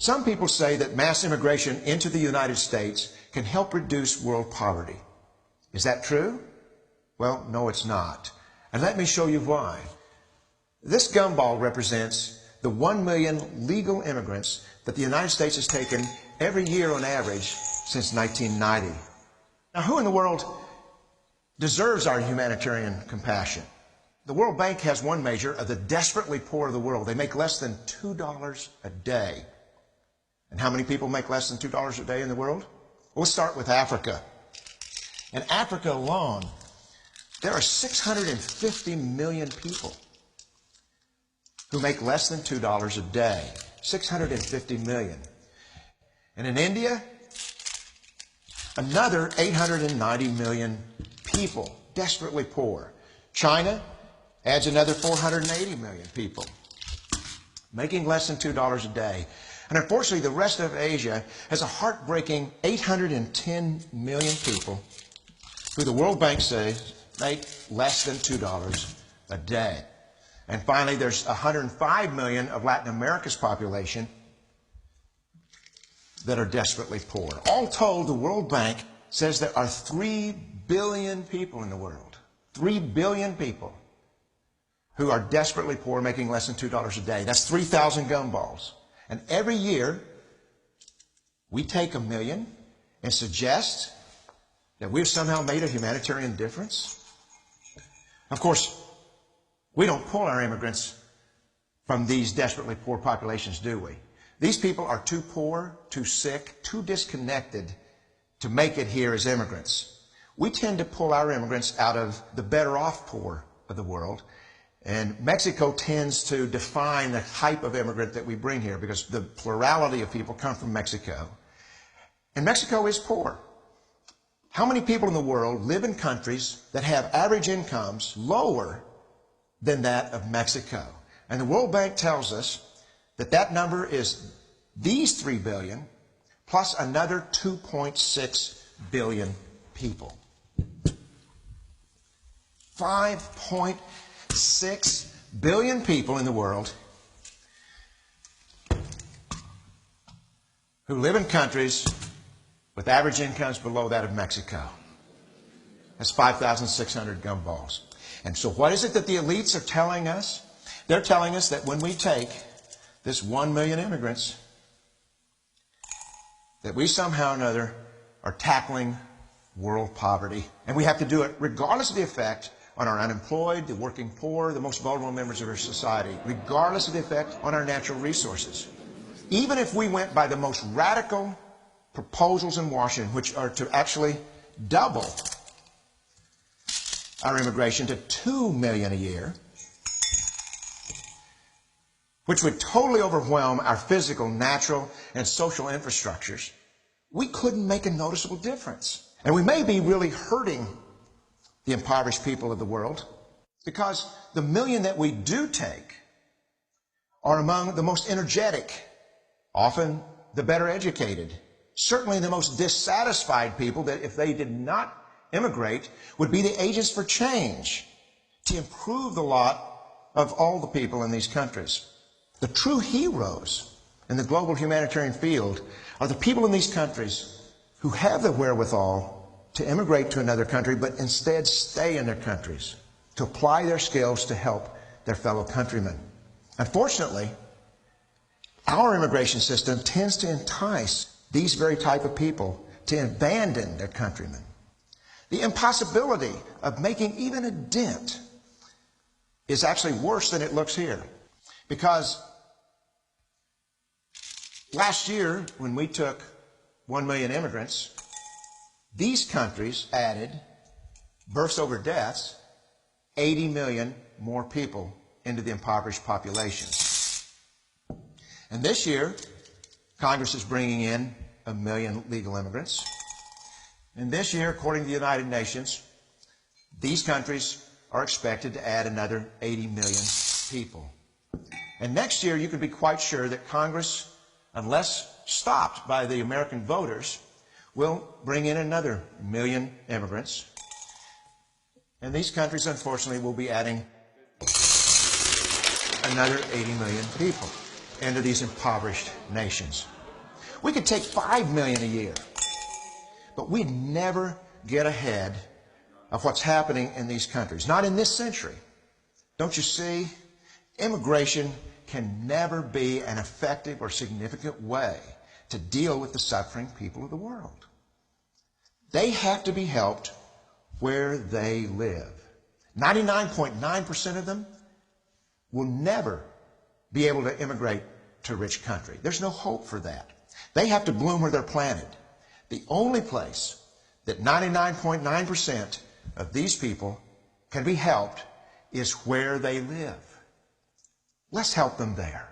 Some people say that mass immigration into the United States can help reduce world poverty. Is that true? Well, no, it's not. And let me show you why. This gumball represents the 1 million legal immigrants that the United States has taken every year on average since 1990. Now, who in the world deserves our humanitarian compassion? The World Bank has one measure of the desperately poor of the world. They make less than $2 a day. And how many people make less than $2 a day in the world? We'll start with Africa. In Africa alone, there are 650 million people who make less than $2 a day. 650 million. And in India, another 890 million people, desperately poor. China adds another 480 million people, making less than $2 a day. And unfortunately, the rest of Asia has a heartbreaking 810 million people who the World Bank says make less than $2 a day. And finally, there's 105 million of Latin America's population that are desperately poor. All told, the World Bank says there are 3 billion people in the world. 3 billion people who are desperately poor, making less than $2 a day. That's 3,000 gumballs. And every year, we take 1 million and suggest that we've somehow made a humanitarian difference. Of course, we don't pull our immigrants from these desperately poor populations, do we? These people are too poor, too sick, too disconnected to make it here as immigrants. We tend to pull our immigrants out of the better off poor of the world. And Mexico tends to define the type of immigrant that we bring here because the plurality of people come from Mexico. And Mexico is poor. How many people in the world live in countries that have average incomes lower than that of Mexico? And the World Bank tells us that that number is these 3 billion plus another 2.6 billion people. 5.6 billion people in the world who live in countries with average incomes below that of Mexico. That's 5,600 gumballs. And so what is it that the elites are telling us? They're telling us that when we take this 1 million immigrants, that we somehow or another are tackling world poverty. And we have to do it regardless of the effect on our unemployed, the working poor, the most vulnerable members of our society, regardless of the effect on our natural resources. Even if we went by the most radical proposals in Washington, which are to actually double our immigration to 2 million a year, which would totally overwhelm our physical, natural, and social infrastructures, we couldn't make a noticeable difference. And we may be really hurting the impoverished people of the world because the million that we do take are among the most energetic, often the better educated, certainly the most dissatisfied people that if they did not immigrate would be the agents for change to improve the lot of all the people in these countries. The true heroes in the global humanitarian field are the people in these countries who have the wherewithal to immigrate to another country, but instead stay in their countries to apply their skills to help their fellow countrymen. Unfortunately, our immigration system tends to entice these very type of people to abandon their countrymen. The impossibility of making even a dent is actually worse than it looks here. Because last year, when we took 1 million immigrants, these countries added, births over deaths, 80 million more people into the impoverished populations. And this year, Congress is bringing in 1 million legal immigrants. And this year, according to the United Nations, these countries are expected to add another 80 million people. And next year, you can be quite sure that Congress, unless stopped by the American voters, will bring in another 1 million immigrants. And these countries, unfortunately, will be adding another 80 million people. into these impoverished nations. We could take 5 million a year, but we'd never get ahead of what's happening in these countries. Not in this century. Don't you see? Immigration can never be an effective or significant way to deal with the suffering people of the world. They have to be helped where they live. 99.9% of them will never be able to immigrate to a rich country. There's no hope for that. They have to bloom where they're planted. The only place that 99.9% of these people can be helped is where they live. Let's help them there.